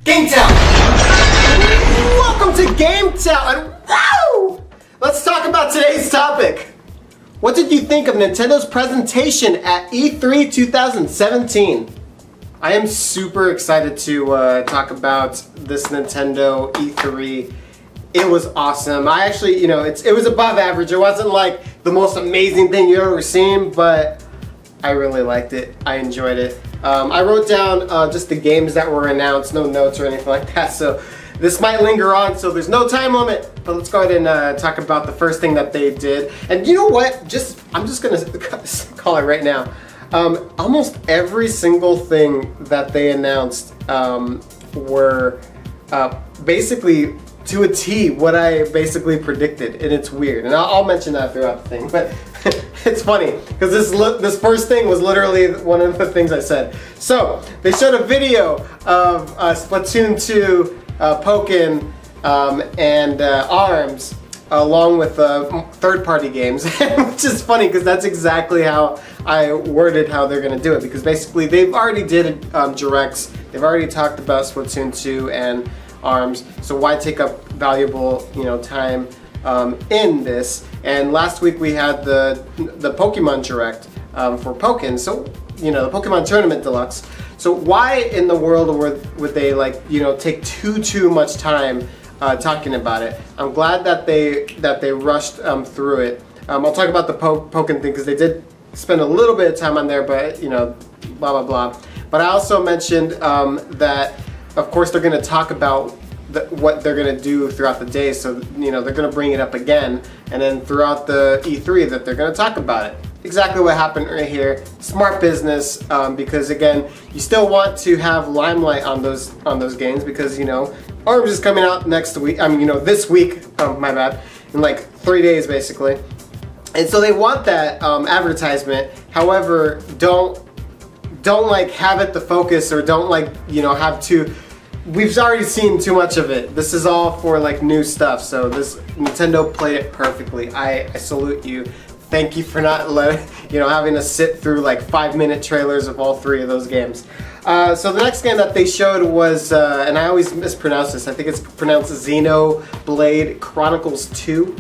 GameTout! Welcome to GameTout, and wow! Let's talk about today's topic. What did you think of Nintendo's presentation at E3 2017? I am super excited to talk about this Nintendo E3. It was awesome. I actually, it was above average. It wasn't like the most amazing thing you've ever seen, but I really liked it. I enjoyed it. I wrote down just the games that were announced, no notes or anything like that, so this might linger on, so there's no time limit. But let's go ahead and talk about the first thing that they did. And you know what? I'm just gonna call it right now. Almost every single thing that they announced were basically to a T what I basically predicted, and it's weird. And I'll mention that throughout the thing, but it's funny because this first thing was literally one of the things I said. So they showed a video of Splatoon 2, Pokken, and ARMS, along with third-party games, which is funny because that's exactly how I worded how they're going to do it. Because basically they've already did directs, they've already talked about Splatoon 2 and ARMS, so why take up valuable time in this? And last week we had the Pokemon Direct for Pokken, so the Pokemon Tournament Deluxe. So why in the world would they take too much time talking about it? I'm glad that they rushed through it. I'll talk about the Pokken thing because they did spend a little bit of time on there, but blah blah blah. But I also mentioned that of course they're going to talk about what they're going to do throughout the day, so they're going to bring it up again, and then throughout the E3 that they're going to talk about it. Exactly what happened right here. Smart business, because again, you still want to have limelight on those games because ARMS is coming out next week. This week. My bad. In like 3 days basically, and so they want that advertisement. However, don't have it the focus, or don't have to. We've already seen too much of it. This is all for new stuff. So this Nintendo played it perfectly. I salute you. Thank you for not having to sit through 5-minute trailers of all 3 of those games. So the next game that they showed was, and I always mispronounce this, I think it's pronounced Xenoblade Chronicles 2.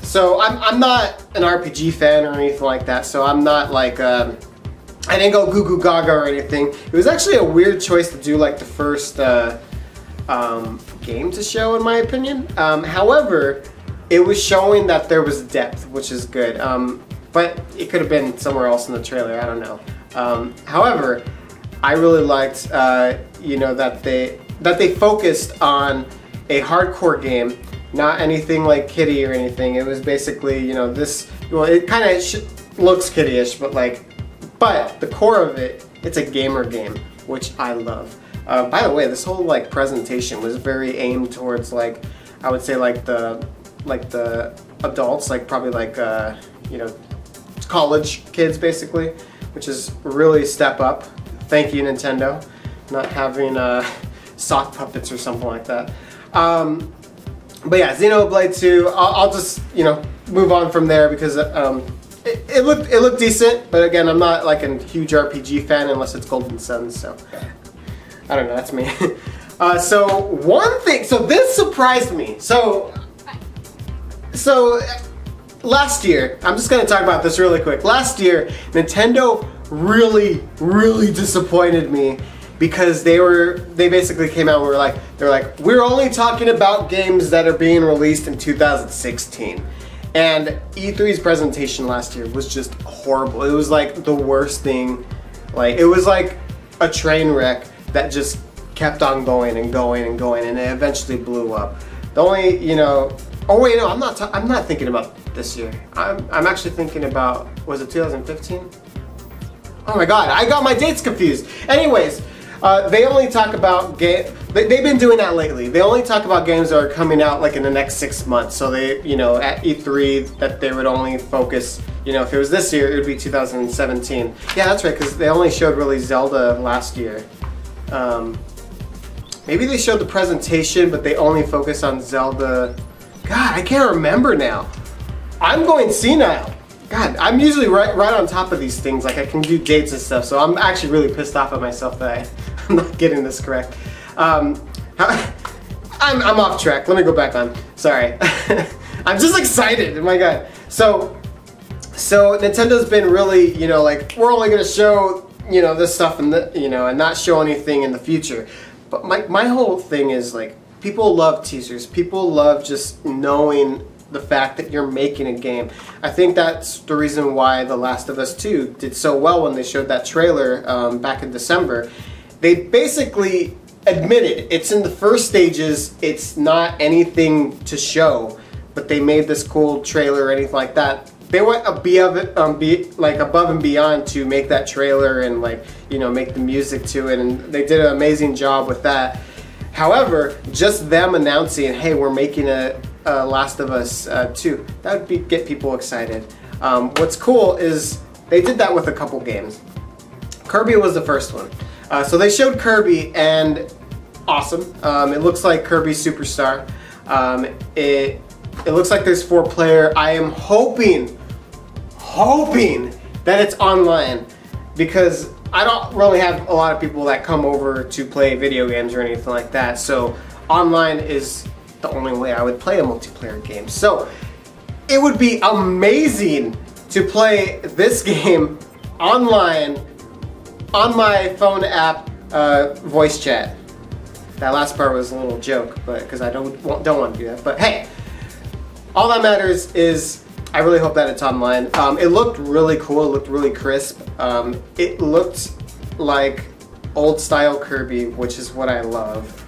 So I'm not an RPG fan or anything like that, so I'm not I didn't go goo goo gaga or anything. It was actually a weird choice to do the first game to show, in my opinion. However, it was showing that there was depth, which is good. But it could have been somewhere else in the trailer, I don't know. However, I really liked that they focused on a hardcore game, not anything like kiddie or anything. It was basically, it kind of looks kiddie-ish, but the core of it, it's a gamer game, which I love. By the way, this whole presentation was very aimed towards I would say the adults, probably college kids basically, which is really a step up. Thank you, Nintendo, not having sock puppets or something like that. But yeah, Xenoblade 2. I'll just move on from there because it looked decent, but again, I'm not a huge RPG fan unless it's Golden Sun. So I don't know. That's me. So one thing. So this surprised me. So last year, I'm just gonna talk about this really quick. Last year, Nintendo really disappointed me because they basically came out and they're like, we're only talking about games that are being released in 2016. And E3's presentation last year was just horrible. It was the worst thing. It was like a train wreck that just kept on going and going and going, and it eventually blew up. The only, oh wait, no, I'm not thinking about this year. I'm actually thinking about, was it 2015? Oh my god, I got my dates confused. Anyways, they only talk about they've been doing that lately. They only talk about games that are coming out in the next 6 months. So they, at E3, that they would only focus, if it was this year, it would be 2017. Yeah, that's right, because they only showed really Zelda last year. Maybe they showed the presentation, but they only focused on Zelda. God, I can't remember now. I'm going senile. God, I'm usually right on top of these things. I can do dates and stuff, so I'm actually really pissed off at myself that I'm not getting this correct. I'm off track. Let me go back on. Sorry. I'm just excited. Oh my god. So Nintendo's been really, you know, like, we're only gonna show, you know, this stuff and and not show anything in the future. But my whole thing is, like, people love teasers. People love just knowing the fact that you're making a game. I think that's the reason why The Last of Us 2 did so well when they showed that trailer back in December. They basically admitted it's in the first stages, it's not anything to show, but they made this cool trailer or anything like that. They went above and beyond to make that trailer and, like, you know, make the music to it, and they did an amazing job with that. However, just them announcing, hey, we're making a Last of Us 2, that would get people excited. What's cool is they did that with a couple games. Kirby was the first one. So they showed Kirby, and awesome. It looks like Kirby Superstar. It looks like there's 4-player. I am hoping that it's online, because I don't really have a lot of people that come over to play video games or anything like that. So online is the only way I would play a multiplayer game. So it would be amazing to play this game online on my phone app voice chat. That last part was a little joke, but because I don't want to do that. But hey, all that matters is I really hope that it's online. It looked really cool. It looked really crisp. It looked like old style Kirby, which is what I love.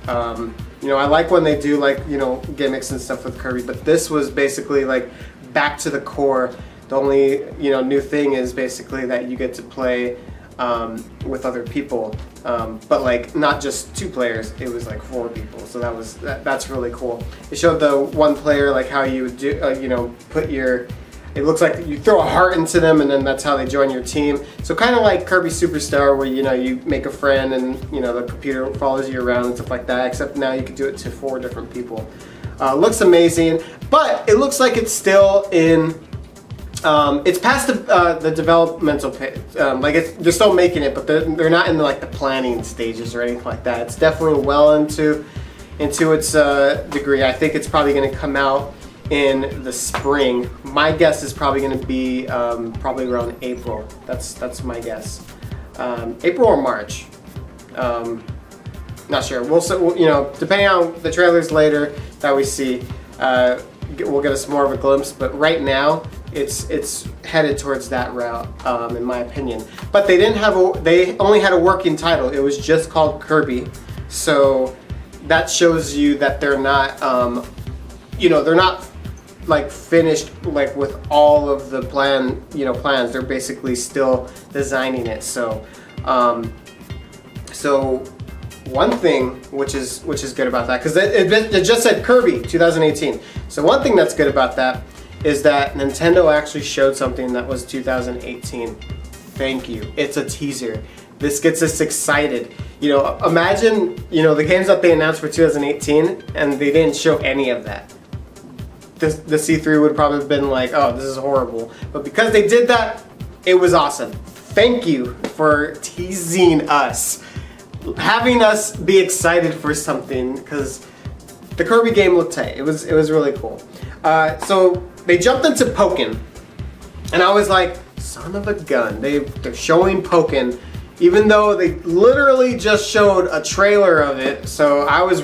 You know, I like when they do, like, you know, gimmicks and stuff with Kirby, but this was basically like back to the core. The only, you know, new thing is basically that you get to play with other people, but like not just 2 players, it was like 4 people. So that's really cool. It showed the 1 player, like how you would do, you know, put your, it looks like you throw a heart into them and then that's how they join your team. So kind of like Kirby Superstar, where, you know, you make a friend and, you know, the computer follows you around and stuff like that, except now you can do it to 4 different people. Looks amazing, but it looks like it's still in, it's past the developmental phase. Like, they're still making it, but they're not in the planning stages or anything like that. It's definitely well into its degree. I think it's probably going to come out in the spring. My guess is probably going to be probably around April. That's my guess. April or March. Not sure. We'll, you know, depending on the trailers later that we see, we'll get us more of a glimpse. But right now, it's headed towards that route, in my opinion. But they didn't have they only had a working title. It was just called Kirby. So that shows you that they're not, you know, they're not like finished like with all of the plans. They're basically still designing it. So, so one thing which is good about that, because it just said Kirby 2018. So one thing that's good about that is that Nintendo actually showed something that was 2018. Thank you. It's a teaser. This gets us excited. You know, imagine, you know, the games that they announced for 2018 and they didn't show any of that. The C3 would probably have been like, oh, this is horrible. But because they did that, it was awesome. Thank you for teasing us, having us be excited for something, because the Kirby game looked tight. It was really cool. So they jumped into Pokken, and I was like, son of a gun. They're showing Pokken, even though they literally just showed a trailer of it. So I was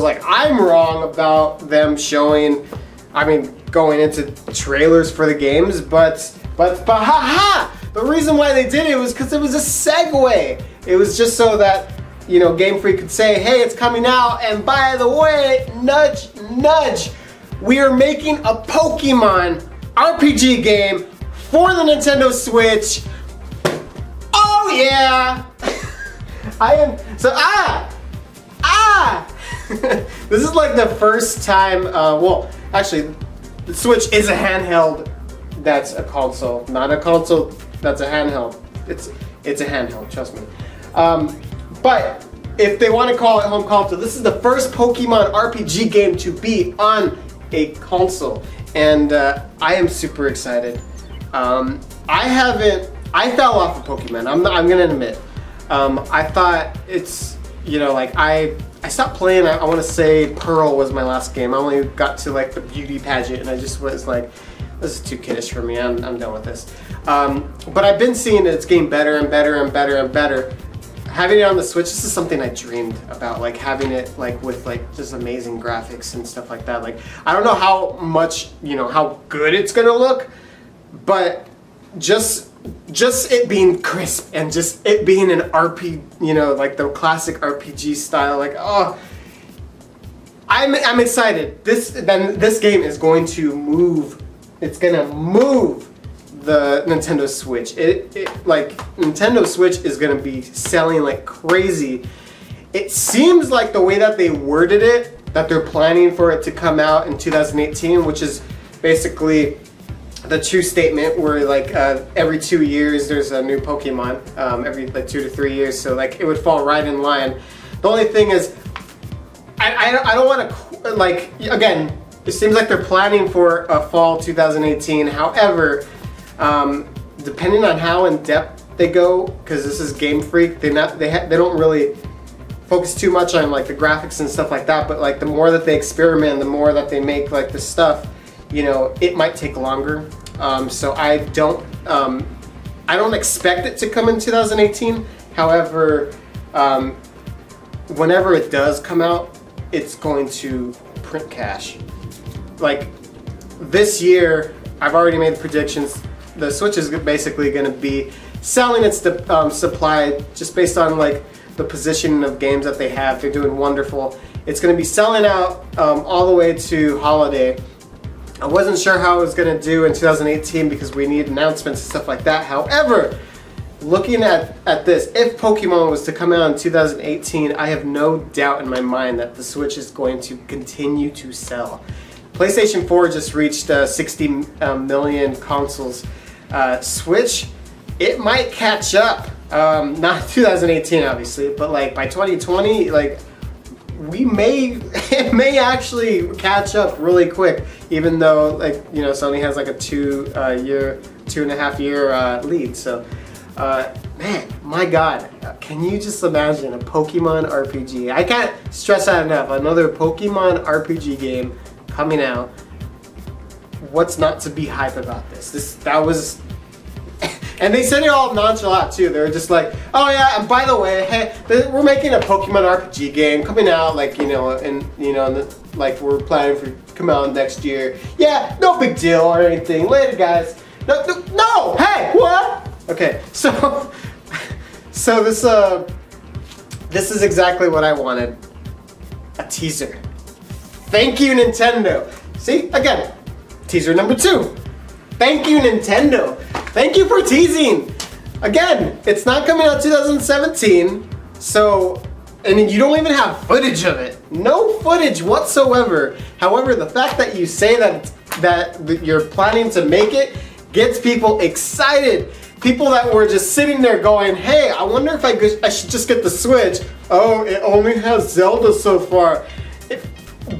like, I'm wrong about them showing, I mean, going into trailers for the games, but ha! The reason why they did it was because it was a segue. It was just so that, you know, Game Freak could say, hey, it's coming out, and by the way, nudge, nudge, we are making a Pokemon RPG game for the Nintendo Switch. Oh yeah! I am, so this is like the first time, well, actually, the Switch is a handheld that's a console, not a console that's a handheld. It's a handheld, trust me. But if they want to call it home console, this is the first Pokemon RPG game to be on a console, and I am super excited. I fell off of Pokemon. I'm gonna admit. I thought you know, like I stopped playing. I want to say Pearl was my last game. I only got to like the beauty pageant, and I just was like, this is too kiddish for me. I'm done with this. But I've been seeing it's getting better and better and better and better. Having it on the Switch, this is something I dreamed about, like having it like with like just amazing graphics and stuff like that. Like I don't know how much, you know, how good it's gonna look, but just it being crisp and just it being an RPG, you know, like the classic RPG style, like, oh, I'm excited. This game is going to move. It's gonna move the Nintendo Switch. Like Nintendo Switch is gonna be selling like crazy. It seems like the way that they worded it, that they're planning for it to come out in 2018, which is basically the true statement where like every 2 years there's a new Pokemon, every like 2 to 3 years, so like it would fall right in line. The only thing is, I don't want to, like, again, it seems like they're planning for a fall 2018. However, depending on how in depth they go, because this is Game Freak, they don't really focus too much on like the graphics and stuff like that. But like the more that they experiment, the more that they make like the stuff, you know, it might take longer. So I don't expect it to come in 2018. However, whenever it does come out, it's going to print cash. Like this year, I've already made predictions. The Switch is basically going to be selling its supply just based on like the positioning of games that they have. They're doing wonderful. It's going to be selling out all the way to holiday. I wasn't sure how it was going to do in 2018 because we need announcements and stuff like that. However, looking at this, if Pokemon was to come out in 2018, I have no doubt in my mind that the Switch is going to continue to sell. PlayStation 4 just reached 60 million consoles. Switch, it might catch up. Not 2018 obviously, but like by 2020, like it may actually catch up really quick, even though, like, you know, Sony has like a 2.5 year lead. So man, my God, can you just imagine a Pokemon RPG? I can't stress that enough. Another Pokemon RPG game coming out. What's not to be hype about this? That was, and they said it all nonchalant too. They were just like, oh yeah, and by the way, hey, we're making a Pokemon RPG game coming out, like, you know, and you know, like we're planning for come out next year. Yeah, no big deal or anything. Later, guys. No, hey, what? Okay, so this is exactly what I wanted. A teaser. Thank you, Nintendo. See, again, teaser number 2. Thank you, Nintendo. Thank you for teasing. Again, it's not coming out 2017, so, and you don't even have footage of it. No footage whatsoever. However, the fact that you say that you're planning to make it gets people excited. People that were just sitting there going, hey, I wonder if I should just get the Switch. Oh, it only has Zelda so far.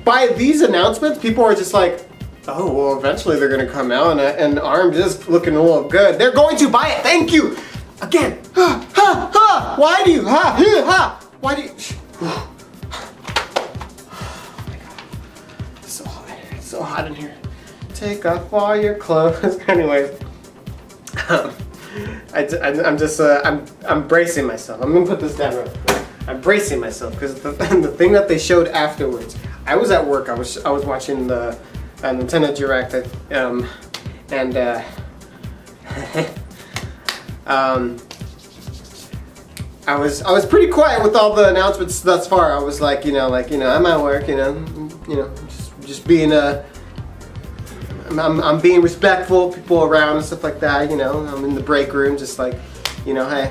By these announcements, people are just like, oh, well, eventually they're going to come out, and ARMS is looking a little good. They're going to buy it. Thank you. Again. Why do you? Why do you? Oh my God. It's so hot. It's so hot in here. Take off all your clothes. Anyways. I'm bracing myself. I'm gonna put this down real quick. I'm bracing myself because the thing that they showed afterwards. I was at work. I was watching the Nintendo Direct, I was pretty quiet with all the announcements thus far. I was like, I'm at work, just being I'm being respectful, people around and stuff like that, I'm in the break room, just like, hey,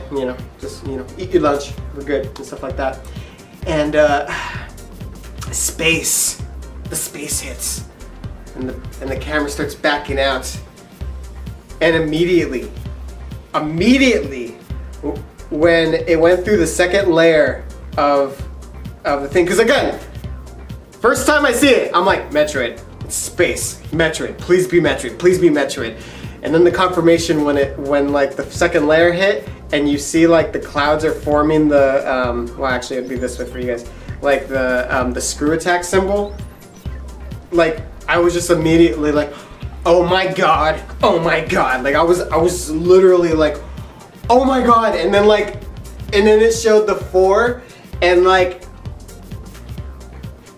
just, eat your lunch, we're good, and stuff like that. And, the space hits, and the camera starts backing out, and immediately, when it went through the second layer of the thing, because again, first time I see it, I'm like, Metroid. Space, Metroid, please be Metroid, please be Metroid. And then the confirmation when like the second layer hit, and you see like the clouds are forming the well, actually it'd be this way for you guys, like the screw attack symbol. Like I was just immediately like, oh my god, oh my god. Like I was literally like, oh my god. And then it showed the 4 and like,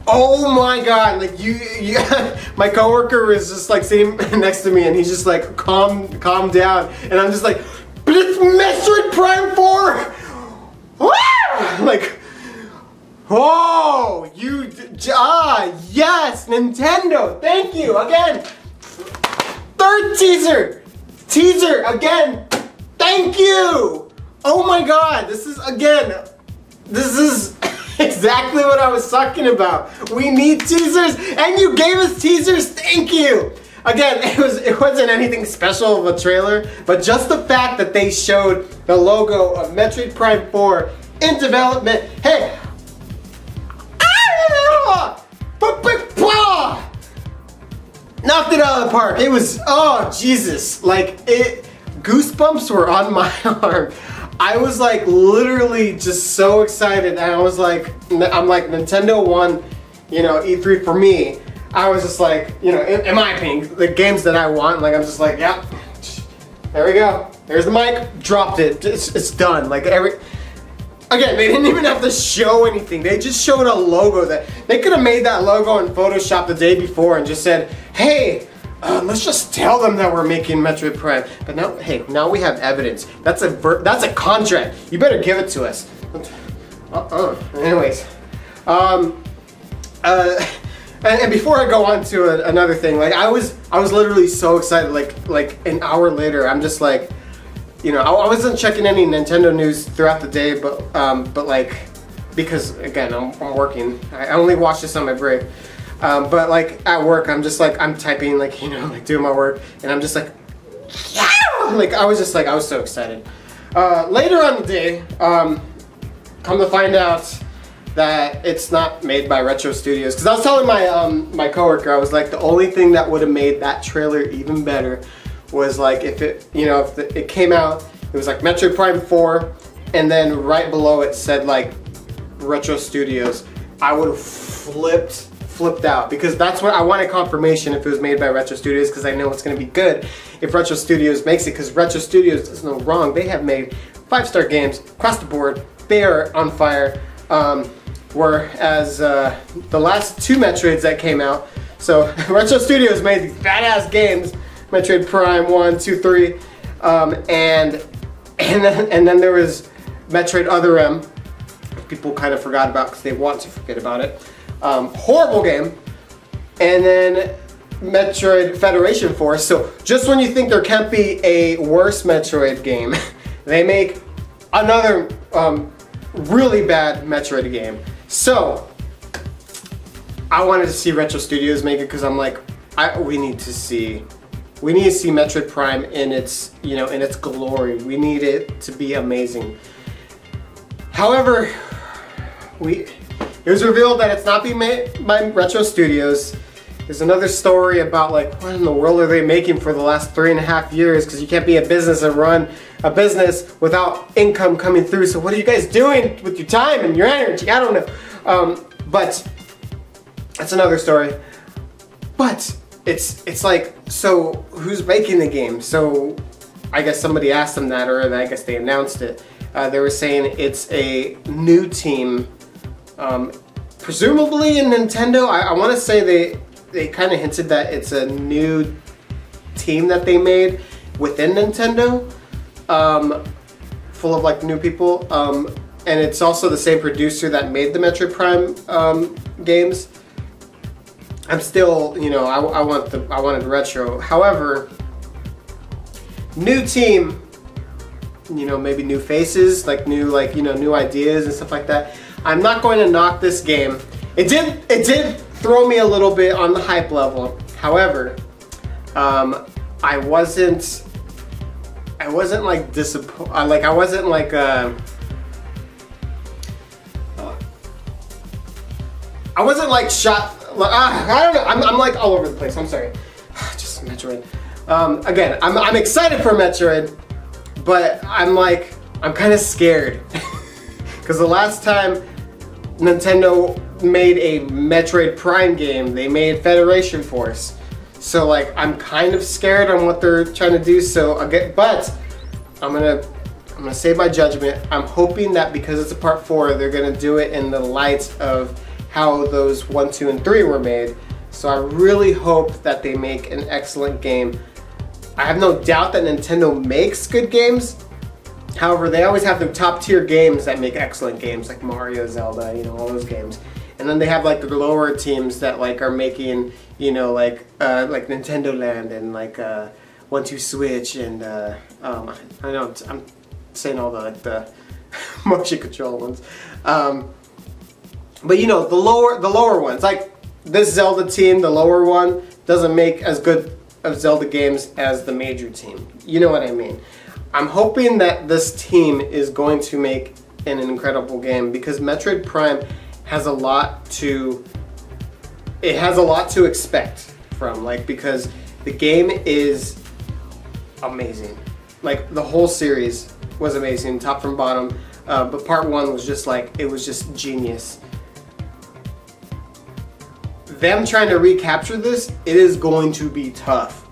oh my god. Like you my coworker was just like sitting next to me and he's just like, calm down. And I'm just like, but it's Metroid Prime 4! Like, oh, yes, Nintendo, thank you, again. Third teaser again, thank you. Oh my god, this is exactly what I was talking about. We need teasers, and you gave us teasers, thank you. Again, it wasn't anything special of a trailer, but just the fact that they showed the logo of Metroid Prime 4 in development. Hey, knocked it out of the park. It was, oh Jesus, like goosebumps were on my arm. I was like literally just so excited, and I'm like Nintendo won, you know, E3 for me. I was just like, you know, in my opinion, the games that I want, like I'm just like, yep, there we go. There's the mic, dropped it, it's done. Like again, they didn't even have to show anything. They just showed a logo that, they could have made that logo in Photoshop the day before and just said, hey, let's just tell them that we're making Metroid Prime. But now, hey, now we have evidence. That's a contract. You better give it to us. Anyways, and before I go on to another thing, like I was literally so excited. Like an hour later, I'm just like, you know, I wasn't checking any Nintendo news throughout the day, but like, because again, I'm working. I only watch this on my break. But like at work, I'm just like, I'm typing, like, you know, like doing my work, and I'm just like, yeah! Like I was so excited. Later on the day, come to find out that it's not made by Retro Studios. Because I was telling my coworker, I was like, the only thing that would have made that trailer even better was like if it, you know, if it came out, it was like Metroid Prime 4, and then right below it said like Retro Studios. I would have flipped out, because that's what I wanted confirmation if it was made by Retro Studios, because I know it's going to be good if Retro Studios makes it, because Retro Studios is no wrong. They have made 5-star games across the board. They are on fire. Whereas the last 2 Metroids that came out, so Retro Studios made these badass games, Metroid Prime 1, 2, 3, and then there was Metroid Other M. People kind of forgot about because they want to forget about it. Horrible game. And then Metroid Federation Force. So just when you think there can't be a worse Metroid game, they make another really bad Metroid game. So I wanted to see Retro Studios make it, because I'm like, we need to see Metroid Prime in its, you know, in its glory. We need it to be amazing. However, it was revealed that it's not being made by Retro Studios. There's another story about like, what in the world are they making for the last 3.5 years? Because you can't be a business and run a business without income coming through. So what are you guys doing with your time and your energy? I don't know. But that's another story. But it's like, so who's making the game? So I guess somebody asked them that, or I guess they announced it. They were saying it's a new team. Presumably in Nintendo. I want to say they kind of hinted that it's a new team that they made within Nintendo, full of like new people, and it's also the same producer that made the Metroid Prime games. I'm still, you know, I wanted retro. However, new team, you know, maybe new faces, like new, like, you know, new ideas and stuff like that. I'm not going to knock this game. It did throw me a little bit on the hype level. However, I wasn't like disappointed. Like I wasn't like I wasn't like shot. I don't know. I'm like all over the place. I'm sorry. Just Metroid. Again, I'm excited for Metroid, but I'm I'm kind of scared because the last time Nintendo made a Metroid Prime game, they made Federation Force. So like I'm kind of scared on what they're trying to do. So again, but I'm gonna say my judgment. I'm hoping that because it's a part 4, they're gonna do it in the light of how those 1, 2, and 3 were made. So I really hope that they make an excellent game. I have no doubt that Nintendo makes good games. However, they always have the top tier games that make excellent games, like Mario, Zelda, you know, all those games. And then they have like the lower teams that like are making, you know, like Nintendo Land and like 1, 2 Switch and I know I'm saying all the like the motion control ones. But you know, the lower ones, like this Zelda team, the lower one, doesn't make as good of Zelda games as the major team. You know what I mean? I'm hoping that this team is going to make an incredible game because Metroid Prime has a lot to expect from, like, because the game is amazing. Like the whole series was amazing, top from bottom. But part 1 was just like, it was just genius. Them trying to recapture this, it is going to be tough,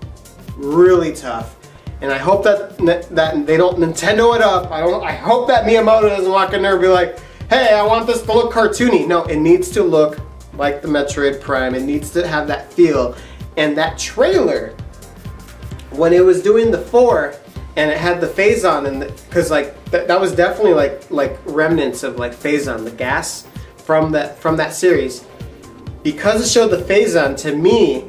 really tough. And I hope that they don't Nintendo it up. I hope that Miyamoto doesn't walk in there and be like, hey, I want this to look cartoony. No, it needs to look like the Metroid Prime. It needs to have that feel. And that trailer, when it was doing the 4 and it had the Phazon, and because like that was definitely like remnants of like Phazon, the gas from that series. Because it showed the Phazon, to me,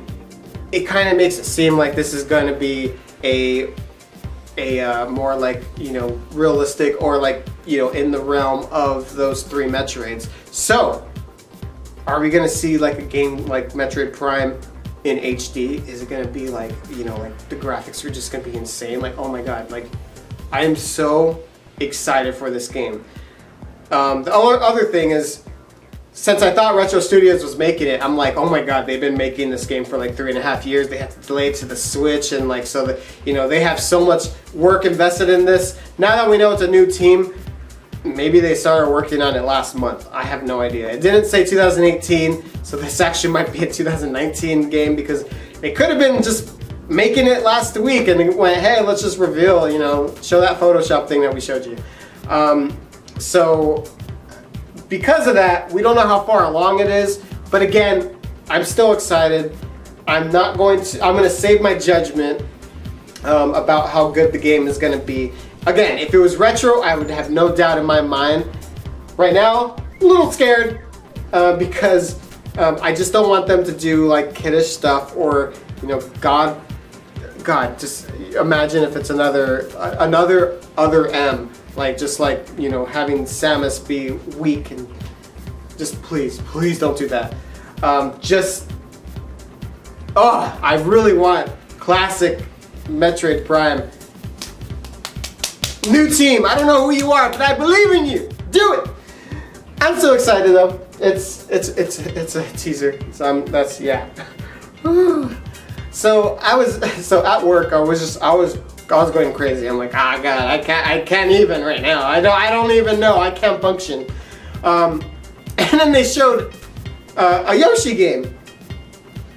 it kind of makes it seem like this is going to be a more like, you know, realistic or like, you know, in the realm of those 3 Metroids. So, are we gonna see like a game like Metroid Prime in HD? Is it gonna be like, you know, like the graphics are just gonna be insane? Like, oh my god, like I am so excited for this game. The other thing is, since I thought Retro Studios was making it, I'm like, oh my god, they've been making this game for like 3.5 years. They had to delay it to the Switch, and like, so that, you know, they have so much work invested in this. Now that we know it's a new team, maybe they started working on it last month. I have no idea. It didn't say 2018, so this actually might be a 2019 game, because they could have been just making it last week and went, hey, let's just reveal, you know, show that Photoshop thing that we showed you. So because of that, we don't know how far along it is, but again, I'm still excited. I'm going to save my judgment about how good the game is going to be. Again, if it was retro, I would have no doubt in my mind. Right now, a little scared because I just don't want them to do like kiddish stuff, or, you know, God, just imagine if it's another other M. Like, just like, you know, having Samus be weak, and just please don't do that. I really want classic Metroid Prime. New team, I don't know who you are, but I believe in you. Do it. I'm so excited though. It's a teaser. So that's, yeah. So at work I was going crazy. I'm like, ah, God, I can't even right now. I don't even know. I can't function. And then they showed a Yoshi game,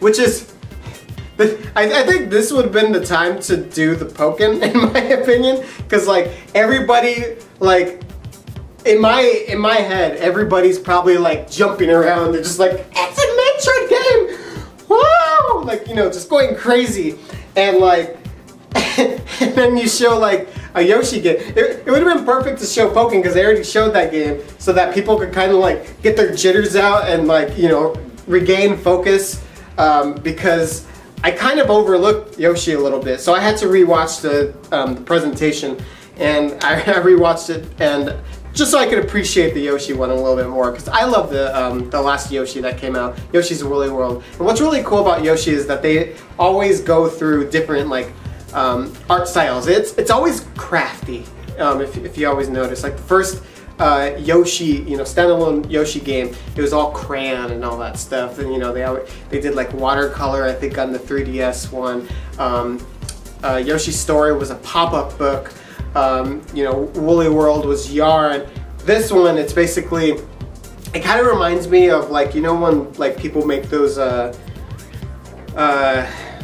which is, I think this would have been the time to do the Pokken, in my opinion, because like everybody, like in my head, everybody's probably like jumping around. They're just like, it's a Metroid game, wow, like, you know, just going crazy, and like. And then you show like a Yoshi game. It would have been perfect to show Pokken, because they already showed that game, so that people could kind of like get their jitters out and, like, you know, regain focus, because I kind of overlooked Yoshi a little bit. So I had to rewatch the presentation, and I rewatched it, and just so I could appreciate the Yoshi one a little bit more, because I love the last Yoshi that came out, Yoshi's Woolly World. And what's really cool about Yoshi is that they always go through different like art styles. It's always crafty, if you always notice. Like the first Yoshi, you know, standalone Yoshi game, it was all crayon and all that stuff. And, you know, they did like watercolor, I think, on the 3DS one. Yoshi's Story was a pop-up book. You know, Woolly World was yarn. This one, it's basically, it kind of reminds me of like, you know, when like people make those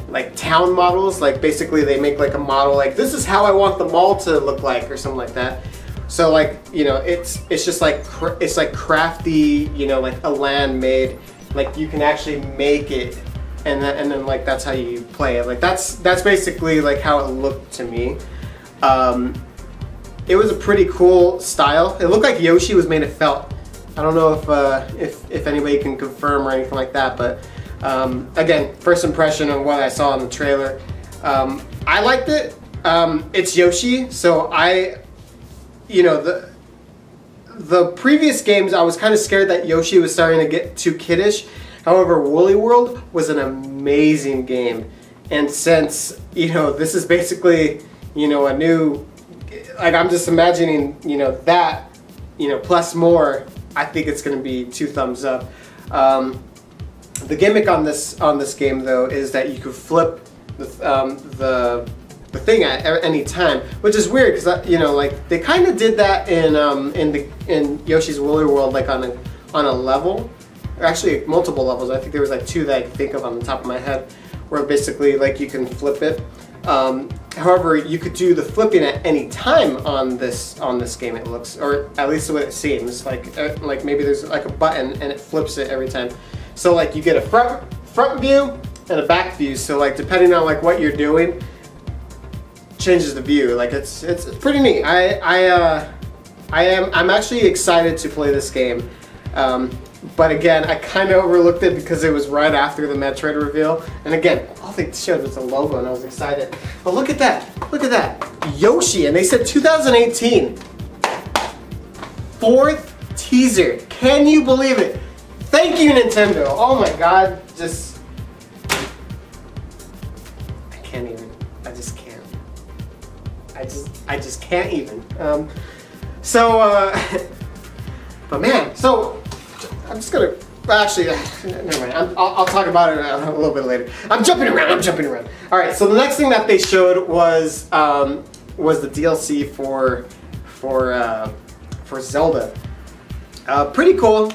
like town models, like basically they make like a model like this is how I want the mall to look like or something like that. So like, you know, it's just like it's like crafty, you know, like a land made, like you can actually make it, and then like that's how you play it. Like that's basically like how it looked to me. It was a pretty cool style. It looked like Yoshi was made of felt. I don't know if anybody can confirm or anything like that, but again, first impression on what I saw in the trailer. I liked it. It's Yoshi, so you know, the previous games I was kind of scared that Yoshi was starting to get too kiddish. However, Woolly World was an amazing game, and since, you know, this is basically, you know, a new, like I'm just imagining, you know, that, you know, plus more, I think it's going to be 2 thumbs up. The gimmick on this game though is that you could flip the thing at any time, which is weird because, you know, like they kind of did that in Yoshi's Woolly World, like on a level, or actually multiple levels. I think there was like 2 that I can think of on the top of my head, where basically like you can flip it. However, you could do the flipping at any time on this game, it looks, or at least the way it seems. Like maybe there's like a button and it flips it every time. So like you get a front view and a back view. So like depending on like what you're doing, changes the view. Like it's pretty neat. I'm actually excited to play this game. But again, I kind of overlooked it because it was right after the Metroid reveal. And again, all they showed was the logo and I was excited. But look at that. Look at that. Yoshi. And they said 2018. 4th teaser. Can you believe it? Thank you, Nintendo. Oh my god. I can't even. I just can't. I just can't even. But man, so I'm just gonna, actually, never mind. I'll talk about it a little bit later. I'm jumping around. All right, so the next thing that they showed was the DLC for Zelda. Pretty cool.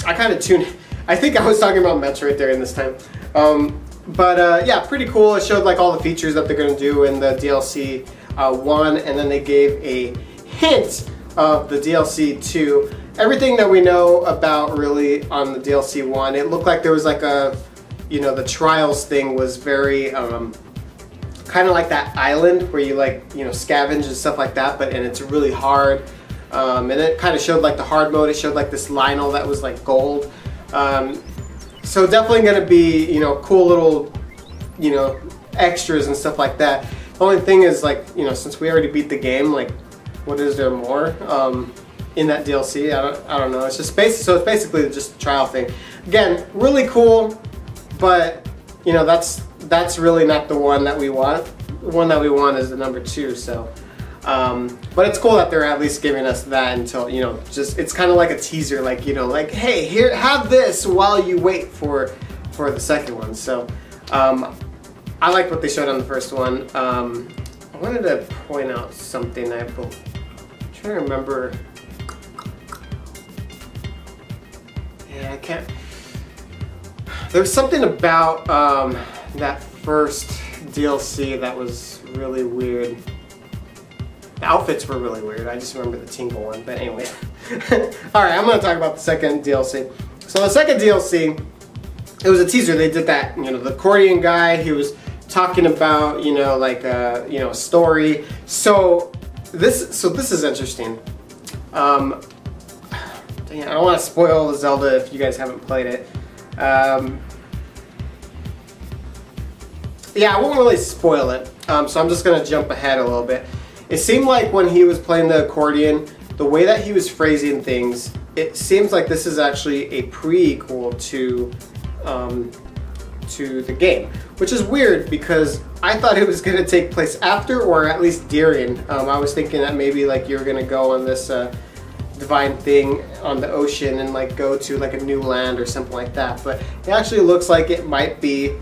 I kind of tuned. I think I was talking about Metroid during this time. Yeah, pretty cool. It showed like all the features that they're gonna do in the DLC 1, and then they gave a hint of the DLC 2. Everything that we know about really on the DLC 1, it looked like there was like a, you know, the trials thing was very kind of like that island where you like, you know, scavenge and stuff like that, and it's really hard. And it kind of showed like the hard mode. It showed like this Lionel that was like gold. So definitely going to be, you know, cool little, you know, extras and stuff like that. The only thing is, like, you know, since we already beat the game, like, what is there more in that DLC? I don't know. It's just so it's basically just a trial thing. Again, really cool, but you know, that's really not the one that we want. The one that we want is the number 2. So, but it's cool that they're at least giving us that until, you know, just it's kind of like a teaser, like, you know, like, hey, here, have this while you wait for the second one. So, I like what they showed on the first one. I wanted to point out something. I'm trying to remember. Yeah, I can't. There's something about that first DLC that was really weird. The outfits were really weird. I just remember the Tingle one, but anyway. Alright, I'm going to talk about the second DLC. So the second DLC, it was a teaser. They did that, you know, the accordion guy, he was talking about, you know, like you know, a story. So this is interesting. Dang it, I don't want to spoil the Zelda if you guys haven't played it. Yeah, I won't really spoil it. So I'm just going to jump ahead a little bit. It seemed like when he was playing the accordion, the way that he was phrasing things, it seems like this is actually a prequel to the game, which is weird because I thought it was going to take place after or at least during. I was thinking that maybe like you're going to go on this divine thing on the ocean and like go to like a new land or something like that, but it actually looks like it might be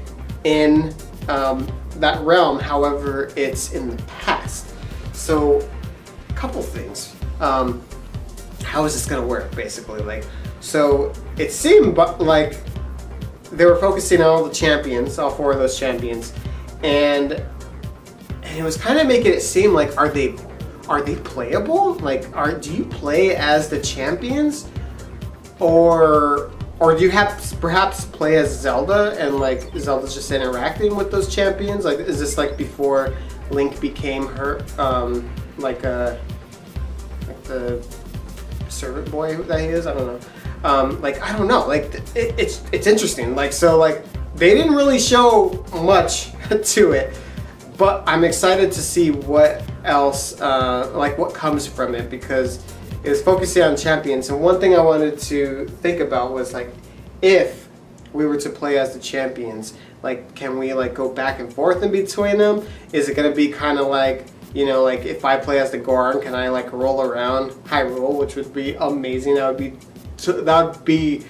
in that realm. However, it's in the past. So, a couple things. How is this gonna work, basically? Like, so it seemed like they were focusing on all the champions, all 4 of those champions, and it was kind of making it seem like, are they playable? Like, do you play as the champions, or do you have to perhaps play as Zelda, and like Zelda's just interacting with those champions? Like, is this like before Link became her, like the servant boy that he is? I don't know. Like, I don't know. Like, it's interesting. Like, so like they didn't really show much to it, but I'm excited to see what else, like what comes from it, because it was focusing on champions. And one thing I wanted to think about was like, if we were to play as the champions, like, can we like go back and forth in between them? Is it gonna be kind of like, you know, like if I play as the Goron, can I like roll around Hyrule, which would be amazing. That would be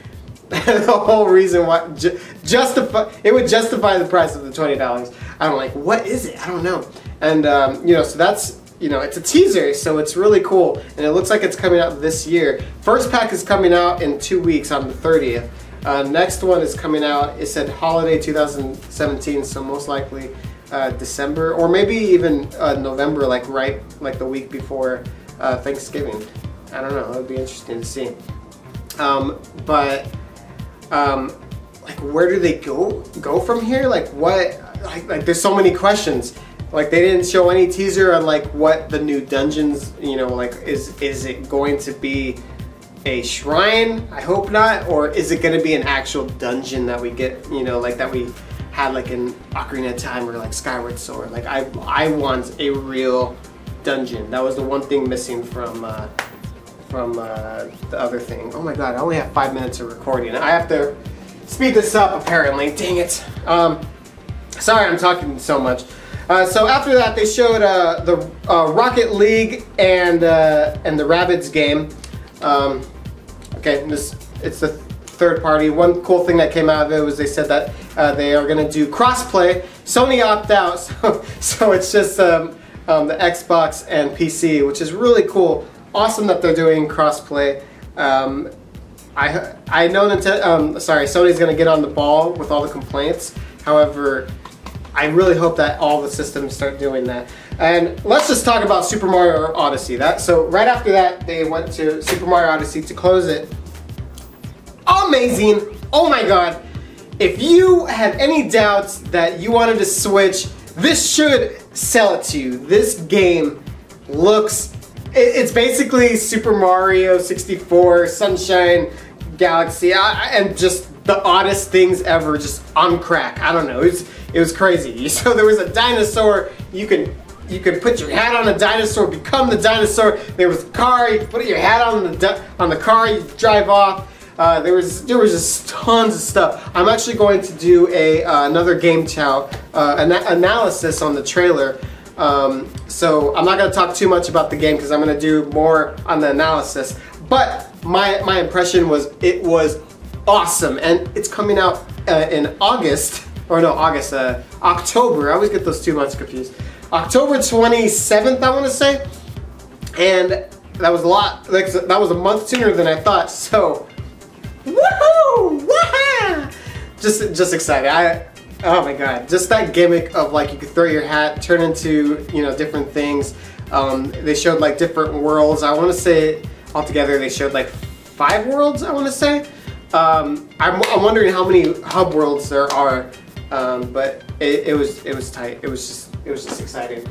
the whole reason why, it would justify the price of the $20. I'm like, what is it? I don't know. And you know, so that's, you know, it's a teaser, so it's really cool, and it looks like it's coming out this year. First pack is coming out in 2 weeks on the 30th. Next one is coming out, it said holiday 2017, so most likely December, or maybe even November, like the week before Thanksgiving. I don't know, it would be interesting to see. Like, where do they go from here? Like, what? Like there's so many questions. Like, they didn't show any teaser on like what the new dungeons, you know, like is it going to be a shrine? I hope not. Or is it going to be an actual dungeon that we get, you know, like that we had like in Ocarina of Time or like Skyward Sword? Like, I want a real dungeon. That was the one thing missing from the other thing. Oh my god, I only have 5 minutes of recording. I have to speed this up apparently. Dang it. Sorry I'm talking so much. So after that, they showed the Rocket League and the Rabbids game. Okay, it's the third party. One cool thing that came out of it was they said that they are going to do crossplay. Sony opted out, so it's just the Xbox and PC, which is really cool. Awesome that they're doing crossplay. I know Sony's going to get on the ball with all the complaints. However, I really hope that all the systems start doing that. And let's just talk about Super Mario Odyssey. So right after that, they went to Super Mario Odyssey to close it. Amazing! Oh my god! If you had any doubts that you wanted to switch, this should sell it to you. This game looks... It's basically Super Mario 64, Sunshine, Galaxy, and just the oddest things ever, just on crack. I don't know. It was crazy. So there was a dinosaur. You could put your hat on a dinosaur, become the dinosaur. There was a car. You put your hat on the car. You drive off. There was just tons of stuff. I'm actually going to do another GameTout analysis on the trailer. So I'm not going to talk too much about the game because I'm going to do more on the analysis. But my impression was it was awesome, and it's coming out in August. Or no, October. I always get those 2 months confused. October 27th, I want to say. And that was a lot. Like, that was a month sooner than I thought. So, woohoo! Woohoo! Just excited. Oh my god! Just that gimmick of like you could throw your hat, turn into, you know, different things. They showed like different worlds. I want to say altogether they showed like 5 worlds. I want to say. I'm wondering how many hub worlds there are. But it was tight. It was just exciting.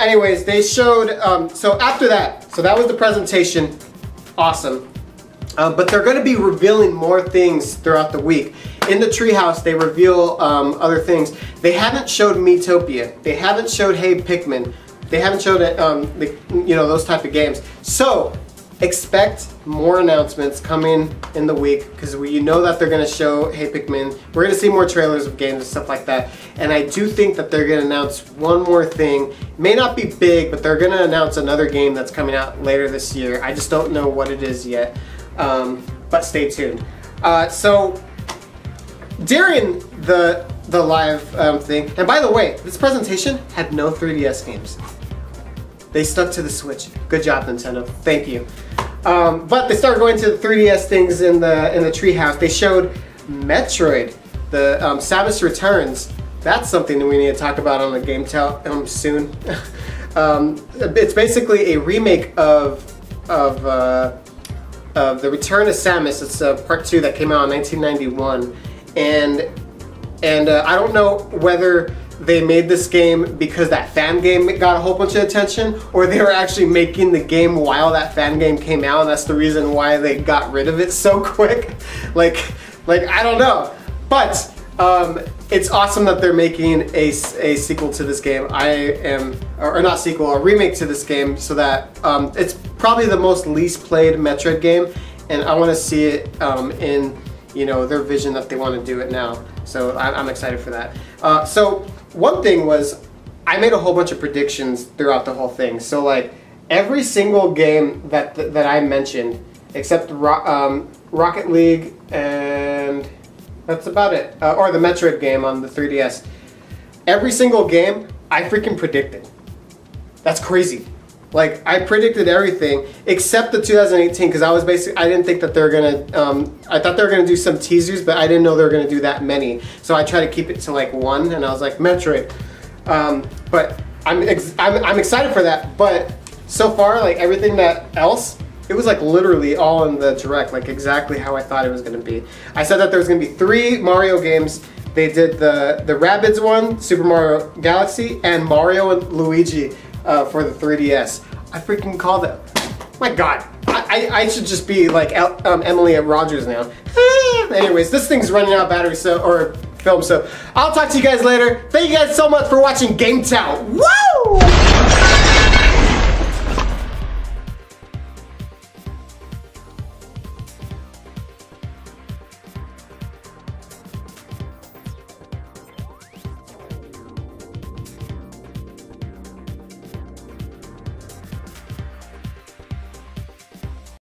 Anyways, they showed, so after that, so that was the presentation. Awesome. But they're going to be revealing more things throughout the week. In the treehouse, they reveal other things. They haven't showed Miitopia. They haven't showed Hey Pikmin. They haven't showed you know, those type of games. So expect more announcements coming in the week, because you know that they're going to show Hey Pikmin. We're going to see more trailers of games and stuff like that. And I do think that they're going to announce one more thing. It may not be big, but they're going to announce another game that's coming out later this year. I just don't know what it is yet. But stay tuned. So during the the live thing. And by the way, this presentation had no 3DS games. They stuck to the Switch. Good job, Nintendo. Thank you. But they started going to the 3DS things in the treehouse. They showed Metroid, the Samus Returns. That's something that we need to talk about on the GameTout soon. It's basically a remake of The Return of Samus. It's part 2 that came out in 1991, and I don't know whether they made this game because that fan game got a whole bunch of attention, or they were actually making the game while that fan game came out, and that's the reason why they got rid of it so quick. Like I don't know, but it's awesome that they're making a sequel to this game. Or not sequel, a remake to this game, so that it's probably the most least played Metroid game, and I want to see it in their vision that they want to do it now. So I'm excited for that. So one thing was, I made a whole bunch of predictions throughout the whole thing. So like every single game that I mentioned, except Rocket League and that's about it, or the Metroid game on the 3DS. Every single game I freaking predicted. That's crazy. Like, I predicted everything except the 2018, because I didn't think that they were gonna. I thought they were gonna do some teasers, but I didn't know they were gonna do that many. So I tried to keep it to like one, and I was like Metroid. But I'm excited for that. But so far, like everything that else, it was like literally all in the direct, like exactly how I thought it was gonna be. I said that there was gonna be 3 Mario games. They did the Rabbids one, Super Mario Galaxy, and Mario and Luigi for the 3DS. I freaking called it. My God, I should just be like Emily at Rogers now. Anyways, this thing's running out of battery, or film, so I'll talk to you guys later. Thank you guys so much for watching GameTout. Woo!